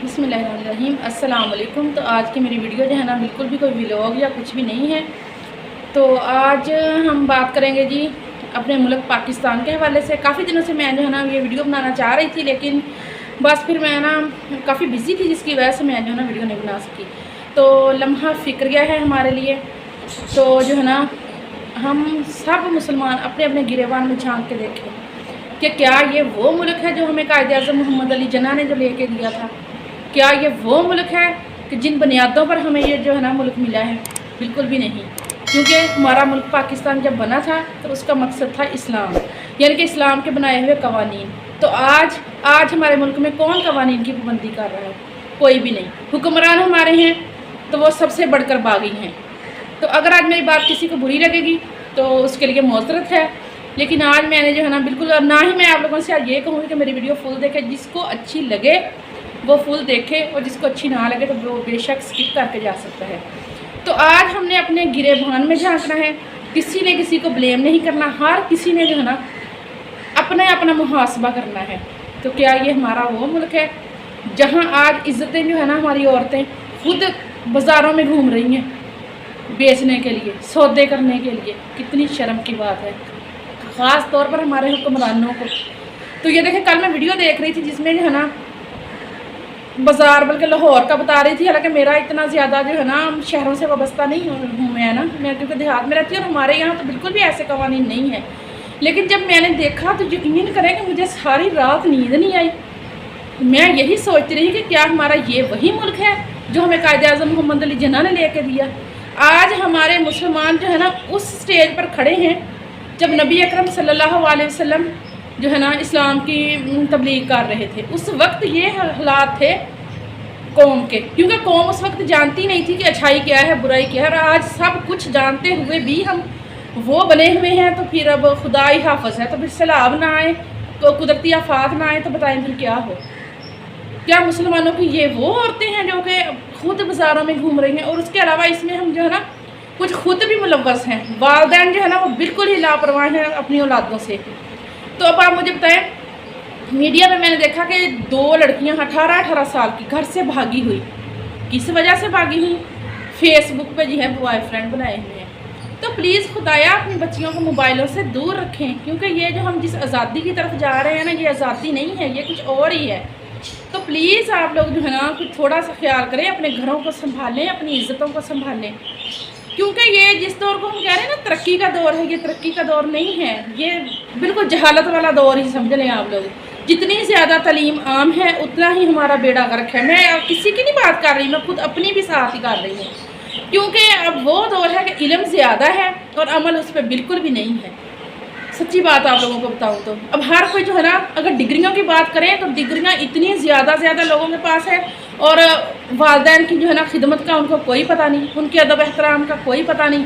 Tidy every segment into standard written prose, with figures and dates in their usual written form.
बिस्मिल्लाहिर्रहमानिर्रहीम। अस्सलाम वालेकुम। तो आज की मेरी वीडियो जो है ना बिल्कुल भी कोई व्लॉग या कुछ भी नहीं है। तो आज हम बात करेंगे जी अपने मुल्क पाकिस्तान के हवाले से। काफ़ी दिनों से मैं जो है ना ये वीडियो बनाना चाह रही थी, लेकिन बस फिर मैं ना काफ़ी बिज़ी थी, जिसकी वजह से मैं जो है ना वीडियो नहीं बना सकी। तो लम्हा फ़िक्रिया है हमारे लिए। तो जो है ना हम सब मुसलमान अपने अपने गिरेबान में झांक के देखें कि क्या ये वो मुल्क है जो हमें कायद-ए-आज़म मोहम्मद अली जिन्ना ने जो लेके दिया था। क्या ये वो मुल्क है कि जिन बुनियादों पर हमें ये जो है ना मुल्क मिला है? बिल्कुल भी नहीं। क्योंकि हमारा मुल्क पाकिस्तान जब बना था तो उसका मकसद था इस्लाम, यानी कि इस्लाम के बनाए हुए कवानीन। तो आज हमारे मुल्क में कौन कवानीन की पाबंदी कर रहा है? कोई भी नहीं। हुक्मरान हमारे हैं तो वो सबसे बढ़कर बागी हैं। तो अगर आज मेरी बात किसी को बुरी लगेगी तो उसके लिए मौज़रत है, लेकिन आज मैंने जो है ना बिल्कुल, और ना ही मैं आप लोगों से आज ये कहूँगी कि मेरी वीडियो फुल देखे। जिसको अच्छी लगे वो फुल देखे, और जिसको अच्छी ना लगे तो वो बेशक स्किप करके जा सकता है। तो आज हमने अपने गिरेबान में झांकना है। किसी ने किसी को ब्लेम नहीं करना, हर किसी ने जो है ना अपना मुहासबा करना है। तो क्या ये हमारा वो मुल्क है जहाँ आज इज़्ज़तें जो है ना हमारी औरतें खुद बाज़ारों में घूम रही हैं बेचने के लिए, सौदे करने के लिए? कितनी शर्म की बात है, ख़ास तौर पर हमारे हुक्मरानों को। तो ये देखें, कल मैं वीडियो देख रही थी जिसमें जो है ना बाज़ार, बल्कि लाहौर का बता रही थी। हालांकि मेरा इतना ज़्यादा जो है ना शहरों से वाबस्ता नहीं हूँ मैं ना, मैं क्योंकि देहात में रहती हूँ और हमारे यहाँ तो बिल्कुल भी ऐसे कवानीन नहीं है। लेकिन जब मैंने देखा तो यकीन करें कि मुझे सारी रात नींद नहीं आई। मैं यही सोचती रही कि क्या हमारा ये वही मुल्क है जो हमें कायद-ए-आज़म मोहम्मद अली जिन्ना ने लेके दिया। आज हमारे मुसलमान जो है ना उस स्टेज पर खड़े हैं जब नबी अकरम सल्लल्लाहु अलैहि वसल्लम जो है ना इस्लाम की तबलीग कर रहे थे। उस वक्त ये हालात थे कौम के, क्योंकि कौम उस वक्त जानती नहीं थी कि अच्छाई क्या है, बुराई क्या है। और आज सब कुछ जानते हुए भी हम वो बने हुए हैं। तो फिर अब खुदा ही हाफ़िज़ है, तो फिर सैलाब ना आए, तो कुदरती आफात ना आए, तो बताएं फिर क्या हो? क्या मुसलमानों की ये वो औरतें हैं जो कि खुद बाज़ारों में घूम रही हैं? और उसके अलावा इसमें हम जो है ना कुछ खुद भी मुलव्वस हैं। वालिदैन जो है ना वो बिल्कुल ही लापरवाह हैं अपनी औलादों से। तो अब आप मुझे बताएं, मीडिया में मैंने देखा कि 2 लड़कियां 18-18 साल की घर से भागी हुई। किस वजह से भागी हुई? फेसबुक पे जी है बॉयफ्रेंड बनाए हुए हैं। तो प्लीज़ खुदाया अपनी बच्चियों को मोबाइलों से दूर रखें, क्योंकि ये जो हम जिस आज़ादी की तरफ जा रहे हैं ना, ये आज़ादी नहीं है, ये कुछ और ही है। तो प्लीज़ आप लोग जो है ना कुछ थोड़ा सा ख्याल करें, अपने घरों को संभालें, अपनी इज़्ज़तों को संभालें। क्योंकि ये जिस दौर को हम कह रहे हैं ना तरक्की का दौर है, ये तरक्की का दौर नहीं है, ये बिल्कुल जहालत वाला दौर ही समझ लें आप लोग। जितनी ज़्यादा तालीम आम है उतना ही हमारा बेड़ा गर्क है। मैं किसी की नहीं बात कर रही, मैं खुद अपनी भी साथ ही कर रही हूँ। क्योंकि अब वो दौर है कि इल्म ज़्यादा है और अमल उस पर बिल्कुल भी नहीं है। सच्ची बात आप लोगों को बताऊँ तो अब हर कोई जो है ना, अगर डिग्रियों की बात करें तो डिग्रियाँ इतनी ज़्यादा लोगों के पास है, और वालिदैन की जो है ना खिदमत का उनको कोई पता नहीं, उनके अदब एहतराम का कोई पता नहीं।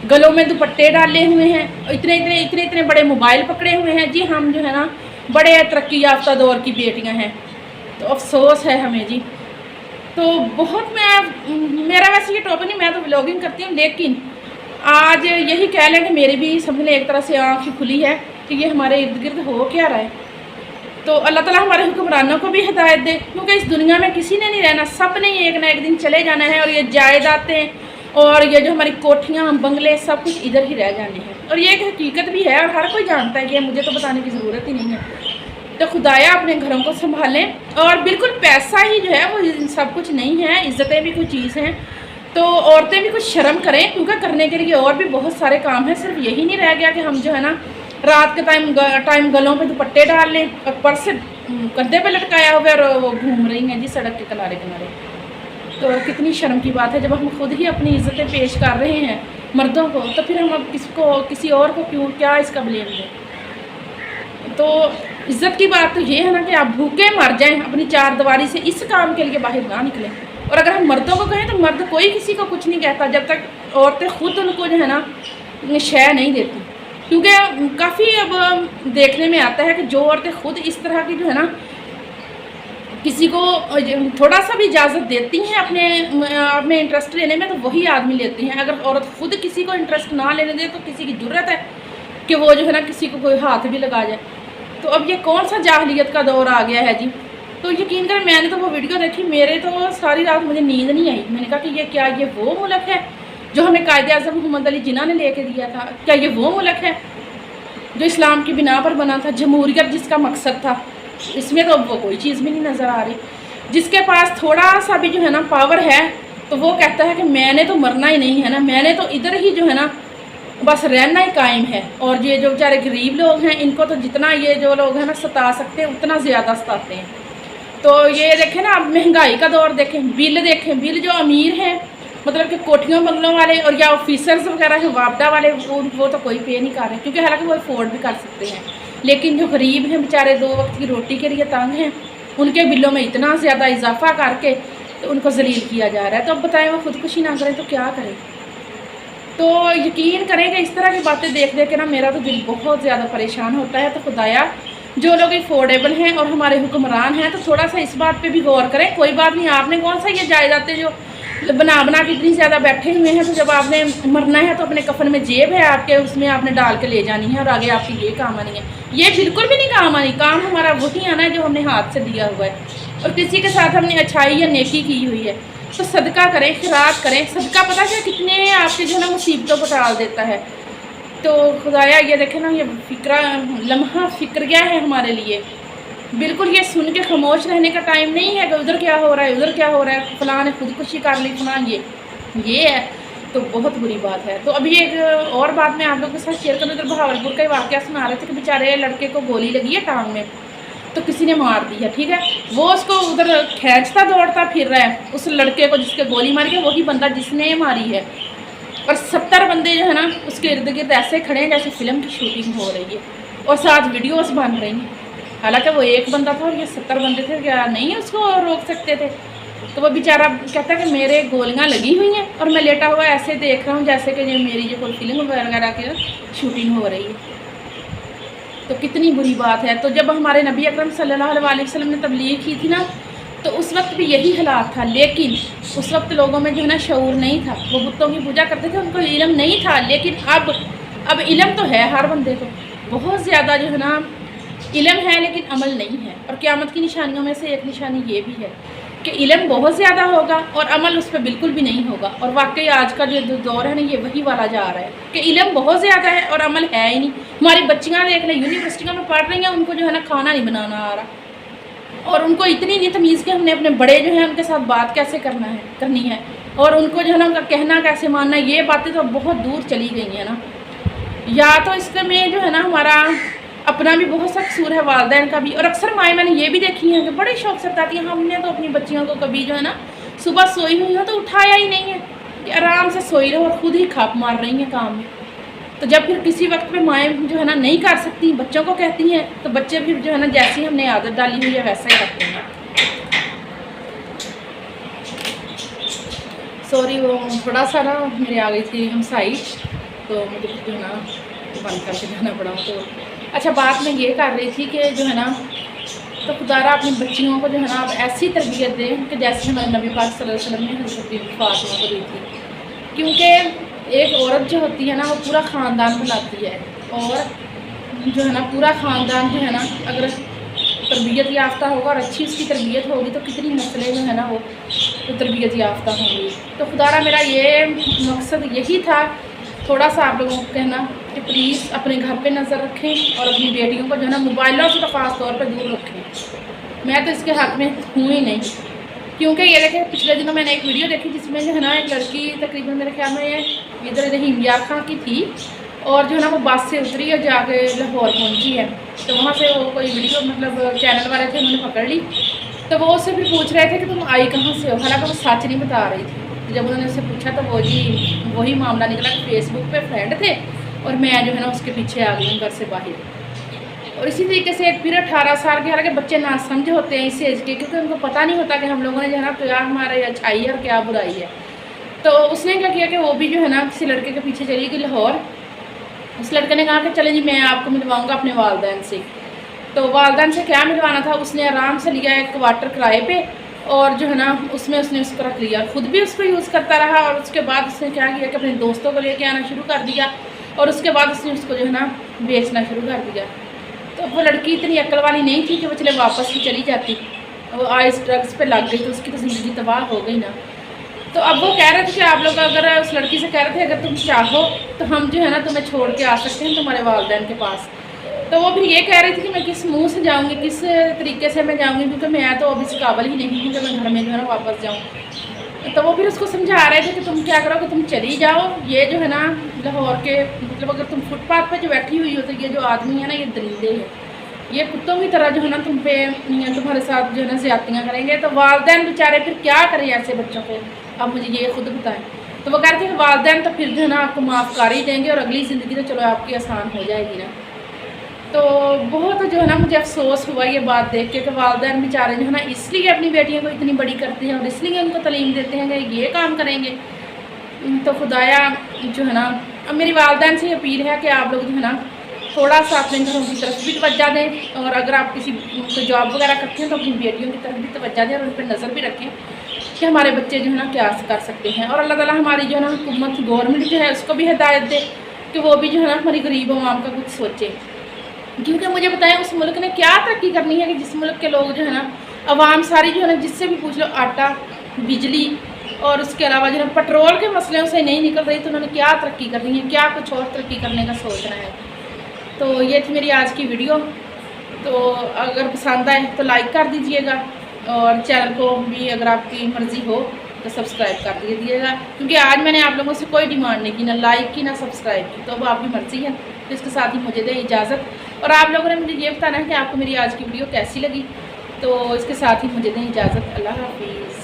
गलों में दुपट्टे डाले हुए हैं, इतने बड़े मोबाइल पकड़े हुए हैं। जी हम जो है ना बड़े तरक्की याफ्ता दौर की बेटियाँ हैं। तो अफसोस है हमें जी। तो बहुत मेरा वैसे ये टॉपिक नहीं, मैं तो व्लॉगिंग करती हूँ, लेकिन आज यही कह लें कि मेरी भी समझ लें एक तरह से आँख ही खुली है कि ये हमारे इर्द गिर्द हो क्या रहा है। तो अल्लाह ताला हमारे हुक्मरानों को भी हिदायत दे, क्योंकि इस दुनिया में किसी ने नहीं रहना, सब ने एक ना एक दिन चले जाना है। और ये जायदादें और ये जो हमारी कोठियाँ बंगले सब कुछ इधर ही रह जाने हैं। और ये एक हकीकत भी है और हर कोई जानता है कि मुझे तो बताने की ज़रूरत ही नहीं है। तो खुदाया अपने घरों को संभालें, और बिल्कुल पैसा ही जो है वो सब कुछ नहीं है, इज़्ज़तें भी कोई चीज़ हैं। तो औरतें भी कुछ शर्म करें, क्योंकि करने के लिए और भी बहुत सारे काम हैं। सिर्फ यही नहीं रह गया कि हम जो है ना रात के टाइम गलों पे दुपट्टे डाल लें और पर्स कंधे पे लटकाया हुआ और वो घूम रही हैं जी सड़क के किनारे किनारे। तो कितनी शर्म की बात है, जब हम खुद ही अपनी इज़्ज़तें पेश कर रहे हैं मर्दों को, तो फिर हम अब किसी और को क्यों, क्या इसका ब्लेम दें? तो इज़्ज़त की बात तो ये है ना कि आप भूखे मर जाएं अपनी 4 दीवारी से, इस काम के लिए बाहर ना निकलें। और अगर हम मर्दों को कहें तो मर्द कोई किसी को कुछ नहीं कहता जब तक औरतें खुद उनको जो है ना शय नहीं देती। क्योंकि काफ़ी अब देखने में आता है कि जो औरतें खुद इस तरह की जो है ना किसी को थोड़ा सा भी इजाज़त देती हैं अपने इंटरेस्ट लेने में, तो वही आदमी लेती हैं। अगर औरत खुद किसी को इंटरेस्ट ना लेने दे तो किसी की ज़रूरत है कि वो जो है ना किसी को कोई हाथ भी लगा जाए। तो अब ये कौन सा जाहलियत का दौर आ गया है जी तो यकीन करें मैंने तो वो वीडियो देखी, मेरे तो सारी रात मुझे नींद नहीं आई। मैंने कहा कि ये क्या, ये वो मुल्क है जो हमें कायदे आज़म मोहम्मद अली जिन्ना ने लेके दिया था? क्या ये वो मुल्क है जो इस्लाम की बिना पर बना था, जमहूरियत जिसका मकसद था? इसमें तो वो कोई चीज़ भी नहीं नज़र आ रही। जिसके पास थोड़ा सा भी जो है ना पावर है तो वो कहता है कि मैंने तो मरना ही नहीं है ना, मैंने तो इधर ही जो है ना बस रहना ही कायम है। और ये जो बेचारे गरीब लोग हैं, इनको तो जितना ये जो लोग हैं ना सता सकते हैं उतना ज़्यादा सताते हैं। तो ये देखें ना, अब महंगाई का दौर देखें, बिल देखें, बिल जो अमीर हैं मतलब कि कोठियों बंगलों वाले और या ऑफिसर्स वगैरह हैं, वापडा वाले, वो तो कोई पे नहीं कर रहे, क्योंकि हालांकि वो अफोर्ड भी कर सकते हैं। लेकिन जो गरीब हैं बेचारे, 2 वक्त की रोटी के लिए तंग हैं, उनके बिलों में इतना ज़्यादा इजाफा करके तो उनको जलील किया जा रहा है। तो अब बताएं वो खुदकुशी ना करें तो क्या करें? तो यकीन करें कि इस तरह की बातें देख देख के ना मेरा तो दिल बहुत ज़्यादा परेशान होता है। तो खुदाया, जो लोग अफोर्डेबल हैं और हमारे हुक्मरान हैं तो थोड़ा सा इस बात पे भी गौर करें। कोई बात नहीं, आपने कौन सा ये जायदादें जो बना बना के इतनी ज़्यादा बैठे हुए हैं, तो जब आपने मरना है तो अपने कफन में जेब है आपके, उसमें आपने डाल के ले जानी है और आगे आपकी ये काम आनी है। ये बिल्कुल भी नहीं काम आनी। काम हमारा वही आना है जो हमने हाथ से दिया हुआ है और किसी के साथ हमने अच्छाई या नेकी की हुई है। तो सदका करें, खिरात करें। सदका पता है कितने आपके जो है ना मुसीबतों को टाल देता है। तो खुदाया ये देखें ना, ये फिक्रा लम्हा फिक्रिया है हमारे लिए। बिल्कुल ये सुन के खामोश रहने का टाइम नहीं है कि उधर क्या हो रहा है, उधर क्या हो रहा है, फलां ने खुदकुशी कर ली, फलां ये है। तो बहुत बुरी बात है। तो अभी एक और बात मैं आप लोगों के साथ शेयर करूँ। इधर बहावलपुर का वाक़या सुना रहे थे कि बेचारे लड़के को गोली लगी है टांग में, तो किसी ने मार दी है, ठीक है। वो उसको उधर खींचता दौड़ता फिर रहा है, उस लड़के को जिसके गोली मारी है वही बंदा जिसने मारी है। और 70 बंदे जो है ना उसके इर्द गिर्द ऐसे खड़े हैं जैसे फिल्म की शूटिंग हो रही है और साथ वीडियोस बन रही हैं। हालांकि वो एक बंदा था और ये 70 बंदे थे, क्या नहीं उसको रोक सकते थे? तो वो बेचारा कहता है कि मेरे गोलियां लगी हुई हैं और मैं लेटा हुआ ऐसे देख रहा हूँ जैसे कि ये मेरी जो कोई फिल्म वगैरह की शूटिंग हो रही है। तो कितनी बुरी बात है। तो जब हमारे नबी अकरम सल्लल्लाहु अलैहि वसल्लम ने तबलीग की थी ना, तो उस वक्त भी यही हालात था। लेकिन उस वक्त लोगों में जो है ना शऊर नहीं था, वो बुतों की पूजा करते थे, उनको इल्म नहीं था। लेकिन अब इल्म तो है हर बंदे को, बहुत ज़्यादा जो है ना इल्म है, लेकिन अमल नहीं है। और क़यामत की निशानियों में से एक निशानी ये भी है कि इल्म बहुत ज़्यादा होगा और अमल उस पर बिल्कुल भी नहीं होगा। और वाकई आज का जो दौर है ना ये वही वाला जा रहा है कि इल्म बहुत ज़्यादा है और अमल है ही नहीं। हमारी बच्चियाँ देख लें, यूनिवर्सिटियों में पढ़ रही हैं, उनको जो है ना खाना नहीं बनाना आ रहा और उनको इतनी नहीं तमीज़ कि हमने अपने बड़े जो हैं उनके साथ बात कैसे करनी है और उनको जो है ना उनका कहना कैसे मानना है। ये बातें तो बहुत दूर चली गई हैं ना। या तो इसमें जो है ना हमारा अपना भी बहुत सा कसूर है, वालिदैन का भी। और अक्सर माएँ मैंने ये भी देखी हैं कि बड़े शौक से बताती हैं हमने तो अपनी बच्चियों को कभी जो है ना सुबह सोई हुई हो तो उठाया ही नहीं है कि आराम से सोई रहो, और खुद ही खाप मार रही हैं काम में। तो जब फिर किसी वक्त पे माएँ जो है ना नहीं कर सकती, बच्चों को कहती हैं, तो बच्चे फिर जो है ना जैसी हमने आदत डाली हुई है वैसा ही करते हैं। सॉरी, वो थोड़ा सा ना मेरे आ गई थी हमसाई, तो मुझे जो है ना बंद करके जाना पड़ा। तो अच्छा, बात मैं ये कर रही थी कि जो है ना तो खुदारा अपनी बच्चियों को जो है ना अब ऐसी तरबियत दें कि जैसे हमारे नबी पाक सल्लल्लाहु अलैहि वसल्लम ने हज़रत फातिमा को दी थी। क्योंकि एक औरत जो होती है ना वो पूरा ख़ानदान बनाती है, और जो है ना पूरा ख़ानदान जो है ना अगर तरबियत याफ्ता होगा और अच्छी उसकी तरबियत होगी तो कितनी नस्लें जो है ना वो तो तरबियत याफ्ता होंगी। तो खुदारा मेरा ये मकसद यही था, थोड़ा सा आप लोगों को कहना कि प्लीज़ अपने घर पे नज़र रखें और अपनी बेटियों को जो है ना मोबाइलों से तो ख़ास तौर पर दूर रखें। मैं तो इसके हक़ में हूँ ही नहीं, क्योंकि ये देखें पिछले दिनों मैंने एक वीडियो देखी जिसमें जो है ना एक लड़की तकरीबन मेरे ख्याल में इधर रहीम यार खां की थी, और जो है ना वो बस से उतरी और जाके लाहौर पहुँची है। तो वहाँ से वो कोई वीडियो मतलब चैनल वाले थे, उन्होंने पकड़ ली। तो वो उससे भी पूछ रहे थे कि तुम आई कहाँ से हो, हालांकि वो सच नहीं बता रही थी। जब उन्होंने उससे पूछा तो वो जी वही मामला निकला कि फेसबुक पे फ्रेंड थे और मैं जो है ना उसके पीछे आ गई घर से बाहर। और इसी तरीके से एक फिर 18 साल के, हालांकि बच्चे ना समझ होते हैं इस एज के, क्योंकि उनको पता नहीं होता कि हम लोगों ने जो है ना क्या हमारे अच्छाई है और क्या बुराई है। तो उसने क्या किया कि वो भी जो है ना किसी लड़के के पीछे चली गई लाहौर। उस लड़के ने कहा कि चले जी मैं आपको मिलवाऊँगा अपने वालिदैन से। तो वालिदैन से क्या मिलवाना था, उसने आराम से लिया एक क्वार्टर किराए पे और जो है ना उसमें उसने उसको रख लिया, खुद भी उसको यूज़ करता रहा। और उसके बाद उसने क्या किया कि अपने दोस्तों को लेके आना शुरू कर दिया और उसके बाद उसने उसको जो है ना बेचना शुरू कर दिया। तो वो लड़की इतनी अक्ल वाली नहीं थी कि वो चले वापस ही चली जाती, वो आइस ड्रग्स पे लग गई तो उसकी तो ज़िंदगी तबाह हो गई ना। तो अब वो कह रहे थे कि आप लोग अगर उस लड़की से कह रहे थे अगर तुम चाहो तो हम जो है ना तुम्हें छोड़ के आ सकते हैं तुम्हारे वालिदैन के पास। तो वो फिर ये कह रही थी कि मैं किस मुंह से जाऊंगी, किस तरीके से मैं जाऊंगी, क्योंकि मैं तो अब इस काबिल ही नहीं हूँ कि मैं घर में जो है ना वापस जाऊँ। तो वो फिर उसको समझा रहे थे कि तुम क्या करो कि तुम चली जाओ, ये जो है ना लाहौर के मतलब अगर तुम फुटपाथ पे जो बैठी हुई हो तो ये जो आदमी है ना ये दरिंदे है, ये कुत्तों की तरह जो है ना तुम पे तुम्हारे साथ जो है ना ज़्यादतियाँ करेंगे। तो वालिदैन बेचारे फिर क्या करें ऐसे बच्चों को, आप मुझे ये खुद बताएं। तो वो कहते हैं वालिदैन तो फिर जो है ना आपको माफ़ कर ही देंगे और अगली ज़िंदगी तो चलो आपकी आसान हो जाएगी ना। तो बहुत जो है ना मुझे अफसोस हुआ ये बात देख के कि वालिदैन बेचारे जो है ना इसलिए अपनी बेटियों को इतनी बड़ी करते हैं और इसलिए उनको तालीम देते हैं कि ये काम करेंगे। तो खुदाया जो है ना अब मेरी वालिदैन से अपील है कि आप लोग जो है ना थोड़ा सा अपने घरों की तरफ भी तवज्जो दें, और अगर आप किसी कोई जॉब वगैरह करते हैं तो अपनी बेटियों की तरफ भी तवज्जो दें और उन पर नज़र भी रखें कि हमारे बच्चे जो है ना क्या कर सकते हैं। और अल्लाह ताला हमारी जो है ना हुकूमत गवर्नमेंट जो है उसको भी हिदायत दे कि वो भी जो है ना हमारी गरीब आवाम का कुछ सोचे। क्योंकि मुझे बताएं उस मुल्क ने क्या तरक्की करनी है कि जिस मुल्क के लोग जो है ना आवाम सारी जो है ना जिससे भी पूछ लो आटा, बिजली और उसके अलावा जो है पेट्रोल के मसलों से नहीं निकल रही, तो उन्होंने क्या तरक्की करनी है, क्या कुछ और तरक्की करने का सोचना है। तो ये थी मेरी आज की वीडियो। तो अगर पसंद आए तो लाइक कर दीजिएगा और चैनल को भी अगर आपकी मर्ज़ी हो तो सब्सक्राइब कर दीजिएगा, क्योंकि आज मैंने आप लोगों से कोई डिमांड नहीं की, ना लाइक की ना सब्सक्राइब की, तो अब आपकी मर्ज़ी है। तो इसके साथ ही मुझे दें इजाज़त, और आप लोगों ने मुझे ये बताना है कि आपको मेरी आज की वीडियो कैसी लगी। तो इसके साथ ही मुझे दें इजाज़त। अल्लाह हाफिज़।